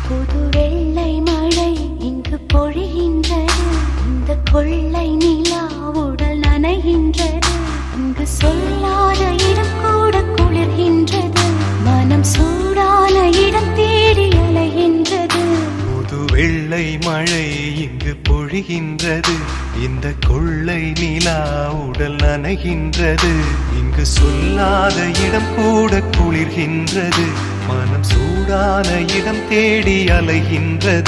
புது வெள்ளை மழை இங்கு பொழிகின்றது. இந்த கொள்ளை நிலா உடல் நனைகின்றது. இங்கு சொல்லாத இடம் கூட குளிர்கின்றது. மனம் சூடான இடம் தேடி அலைகின்றது. புது வெள்ளை மழை இங்கு பொழிகின்றது. இந்த கொள்ளை நிலா உடல் நனைகின்றது. இங்கு சொல்லாத இடம் கூட குளிர்கின்றது. மனம் சூடான இடம் தேடி அலைகின்றது.